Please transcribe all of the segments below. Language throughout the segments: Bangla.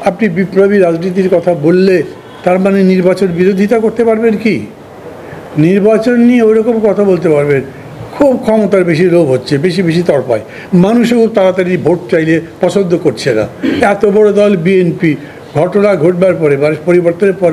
আপনি বিপ্লবী রাজনীতির কথা বললে তার মানে নির্বাচন বিরোধিতা করতে পারবেন কি? নির্বাচন নিয়ে ওইরকম কথা বলতে পারবেন, খুব ক্ষমতার বেশি লোভ হচ্ছে, বেশি বেশি তরপায়, মানুষও খুব তাড়াতাড়ি ভোট চাইলে পছন্দ করছে না। এত বড় দল বিএনপি, ঘটনা ঘটবার পরে পরিবর্তনের পর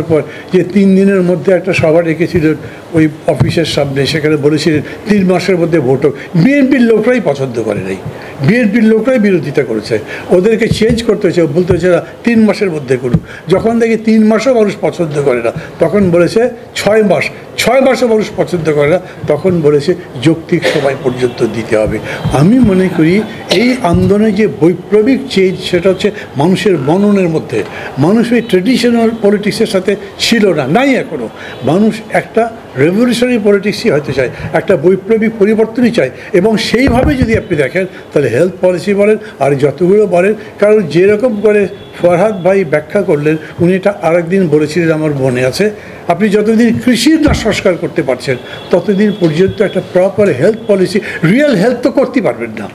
যে 3 দিনের মধ্যে একটা সভা ডেকেছিলেন ওই অফিসের সামনে, সেখানে বলেছিলেন 3 মাসের মধ্যে ভোট হোক। বিএনপির লোকরাই পছন্দ করে নাই, বিএনপির লোকরাই বিরোধিতা করেছে, ওদেরকে চেঞ্জ করতে হয়েছে, বলতে হচ্ছে না 3 মাসের মধ্যে করুক। যখন দেখি 3 মাসও মানুষ পছন্দ করে না, তখন বলেছে 6 মাস, 6 মাসও মানুষ পছন্দ করে না, তখন বলেছে যৌক্তিক সময় পর্যন্ত দিতে হবে। আমি মনে করি এই আন্দোলনে যে বৈপ্লবিক চেঞ্জ, সেটা হচ্ছে মানুষের মননের মধ্যে। মানুষ ওই ট্রেডিশনাল পলিটিক্সের সাথে ছিল না, নাই এখনও। মানুষ একটা রেভলিউশনারি পলিটিক্সই হতে চায়, একটা বৈপ্লবিক পরিবর্তনই চায়। এবং সেইভাবে যদি আপনি দেখেন তাহলে হেলথ পলিসি বলেন আর যতগুলো বলেন, কারণ যেরকম করে ফরহাদ ভাই ব্যাখ্যা করলেন, উনি এটা আরেকদিন বলেছিলেন, আমার মনে আছে, আপনি যতদিন কৃষির না সংস্কার করতে পারছেন ততদিন পর্যন্ত একটা proper health policy, real health তো করতে পারবেন না।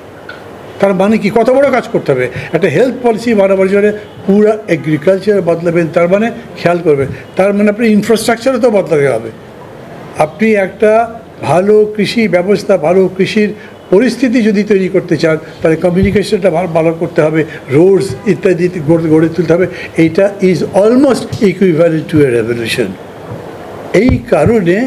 তার মানে কি, কত বড় কাজ করতে হবে একটা হেলথ পলিসি বানাবার জন্য? পুরো এগ্রিকালচার বদলাবেন, তার মানে খেয়াল করবেন, তার মানে আপনি ইনফ্রাস্ট্রাকচারও তো বদলাতে হবে। আপনি একটা ভালো কৃষি ব্যবস্থা, ভালো কৃষির পরিস্থিতি যদি তৈরি করতে চান, তাহলে কমিউনিকেশনটা ভালো করতে হবে, রোডস ইত্যাদি গড়ে তুলতে হবে। এইটা is almost equivalent to A revolution. এই কারণে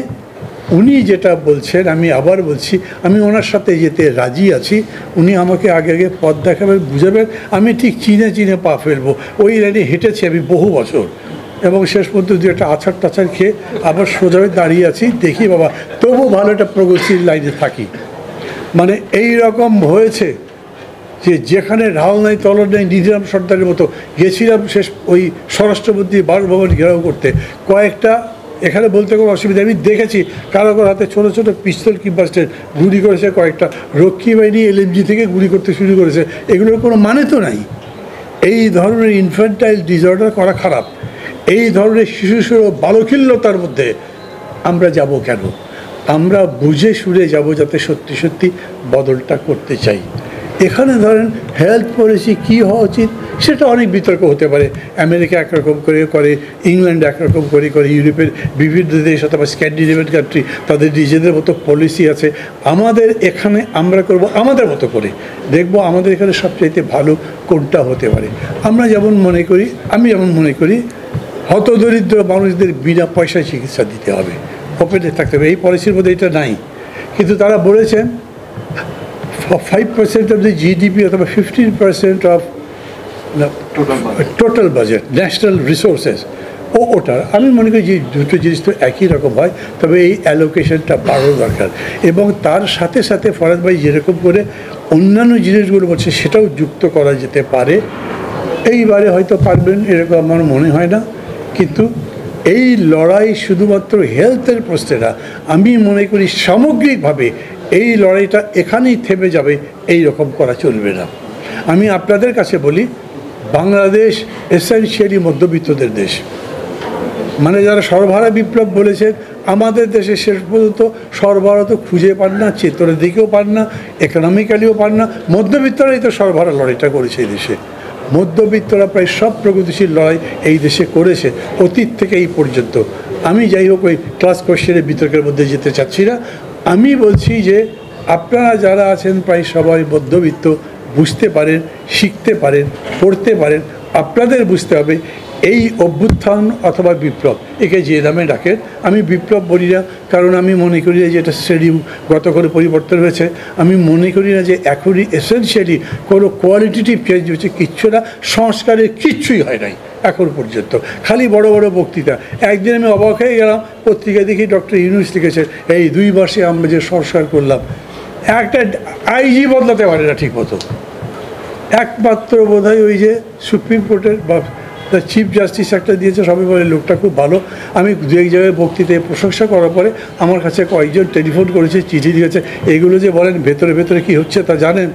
উনি যেটা বলছেন, আমি আবার বলছি, আমি ওনার সাথে যেতে রাজি আছি। উনি আমাকে আগে আগে পথ দেখাবেন, বুঝাবেন, আমি ঠিক চিনে পা ফেলবো। ওই লাইনে হেঁটেছি আমি বহু বছর, এবং শেষ পর্যন্ত দু একটা আছাড় টাছাড় খেয়ে আবার সোজা হয়ে দাঁড়িয়ে আছি। দেখি বাবা, তবু ভালো একটা প্রগতির লাইনে থাকি। মানে এই রকম হয়েছে যে যেখানে ঢাল নাই তলর নেই, নিধিরাম সর্দারের মতো গেছিলাম শেষ ওই স্বরাষ্ট্রমন্ত্রী বাসভবন ঘেরাও করতে। কয়েকটা, এখানে বলতে কোনো অসুবিধা, আমি দেখেছি কারো হাতে ছোটো ছোটো পিস্তল কিংবা গুলি করেছে, কয়েকটা রক্ষী বাহিনী এলএমজি থেকে গুলি করতে শুরু করেছে। এগুলোর কোনো মানে তো নাই। এই ধরনের ইনফ্যান্টাইল ডিসঅর্ডার করা খারাপ। এই ধরনের শিশু বালখিল্যতার মধ্যে আমরা যাব কেন? আমরা বুঝে শুনে যাব, যাতে সত্যি সত্যি বদলটা করতে চাই। এখানে ধরেন হেলথ পলিসি কী হওয়া উচিত, সেটা অনেক বিতর্ক হতে পারে। আমেরিকা একরকম করে, ইংল্যান্ড একরকম করে, ইউরোপের বিভিন্ন দেশ অথবা স্ক্যান্ডিনেভিয়ান কান্ট্রি তাদের নিজেদের মতো পলিসি আছে। আমাদের এখানে আমরা করব আমাদের মতো করে, দেখব আমাদের এখানে সবচাইতে ভালো কোনটা হতে পারে। আমরা যেমন মনে করি, আমি যেমন মনে করি, হতদরিদ্র মানুষদের বিনা পয়সায় চিকিৎসা দিতে হবে, ওপেনে থাকতে হবে। এই পলিসির মধ্যে এটা নাই, কিন্তু তারা বলেছেন 5% অফ দ্য জিডিপি অথবা 15% of total budget, national resources, ওটার। আমি মনে করি যে দুটো জিনিস তো একই রকম হয়, তবে এই অ্যালোকেশনটা বাড়ানো দরকার। এবং তার সাথে সাথে ফরাদ ভাই যেরকম করে অন্যান্য জিনিসগুলো বলছে, সেটাও যুক্ত করা যেতে পারে। এইবারে হয়তো পারবেন এরকম আমার মনে হয় না, কিন্তু এই লড়াই শুধুমাত্র হেলথের প্রশ্নে না, আমি মনে করি সামগ্রিকভাবে এই লড়াইটা এখানেই থেমে যাবে, এই রকম করা চলবে না। আমি আপনাদের কাছে বলি, বাংলাদেশ এসেনশিয়ালি মধ্যবিত্তদের দেশ। মানে যারা সরবরাহ বিপ্লব বলেছেন, আমাদের দেশে শেষ পর্যন্ত সরবরাহ তো খুঁজে পান না, চেতনের দিকেও পান না, ইকোনমিক্যালিও পান না। মধ্যবিত্তরাই তো সরবরাহ লড়াইটা করেছে এই দেশে। মধ্যবিত্তরা প্রায় সব প্রগতিশীল লড়াই এই দেশে করেছে, অতীত থেকে এই পর্যন্ত। আমি যাই হোক ওই ক্লাস কোয়েশ্চেনের বিতর্কের মধ্যে যেতে চাচ্ছি না। আমি বলছি যে আপনারা যারা আছেন প্রায় সবাই মধ্যবিত্ত, বুঝতে পারেন, শিখতে পারেন, পড়তে পারেন। আপনাদের বুঝতে হবে এই অভ্যুত্থান অথবা বিপ্লব, একে যে নামে ডাকেন, আমি বিপ্লব বলি না, কারণ আমি মনে করি না যে এটা শ্রেণীগত করে পরিবর্তন হয়েছে। আমি মনে করি না যে এখনই এসেনশিয়ালি কোনো কোয়ালিটেটিভ চেঞ্জ হচ্ছে, কিচ্ছু না। সংস্কারের কিচ্ছুই হয় নাই এখন পর্যন্ত, খালি বড় বড় বক্তৃতা। একদিন আমি অবাক হয়ে গেলাম, পত্রিকা দেখি ডক্টর ইউনূস লিখেছেন, এই 2 মাসে আমরা যে সংস্কার করলাম, একটা আইজি বদলাতে পারে না ঠিক মতো। একমাত্র বোধহয় ওই যে সুপ্রিম কোর্টের বা চিফ জাস্টিস একটা দিয়েছে, সবাই বলে লোকটা খুব ভালো। আমি দু এক জায়গায় বক্তৃতায় প্রশংসা করার পরে আমার কাছে কয়েকজন টেলিফোন করেছে, চিঠি দিয়েছে, এগুলো যে বলেন ভেতরে ভেতরে কী হচ্ছে তা জানেন?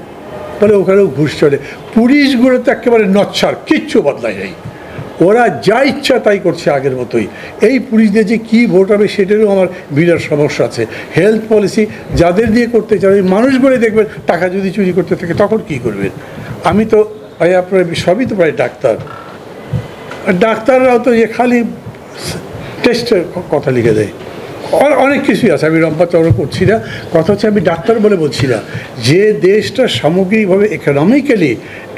বলে ওখানেও ঘুষ চলে। পুলিশগুলো তো একেবারে নচ্ছার, কিচ্ছু বদলায় নেই, ওরা যা ইচ্ছা তাই করছে আগের মতোই। এই পুলিশদের যে কী ভোট হবে সেটারও আমার বিরাট সমস্যা আছে। হেলথ পলিসি যাদের দিয়ে করতে চান, মানুষগুলো দেখবেন টাকা যদি চুরি করতে থাকে তখন কী করবেন? আমি তো ভাই আপনার সবই তো প্রায় ডাক্তার, আর ডাক্তাররাও তো যে খালি টেস্টের কথা লিখে দেয়, অনেক কিছুই আছে, আমি রম্পাচর্য করছি না, কথা হচ্ছে আমি ডাক্তার বলে বলছি না, যে দেশটা সামগ্রিকভাবে ইকোনমিক্যালি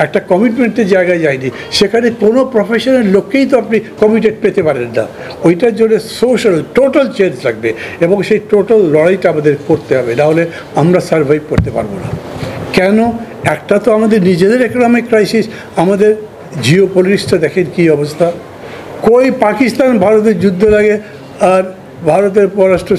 একটা কমিটমেন্টের জায়গায় যায়নি, সেখানে কোনো প্রফেশনের লোককেই তো আপনি কমিটেড পেতে পারেন না। ওইটার জন্য সোশ্যাল টোটাল চেঞ্জ লাগবে, এবং সেই টোটাল লড়াইটা আমাদের করতে হবে, নাহলে আমরা সার্ভাইভ করতে পারবো না। কেন? একটা তো আমাদের নিজেদের ইকোনমিক ক্রাইসিস, আমাদের জিও পলিটিক্সটা দেখেন কী অবস্থা। কই পাকিস্তান ভারতের যুদ্ধ লাগে আর ভারতের পররাষ্ট্র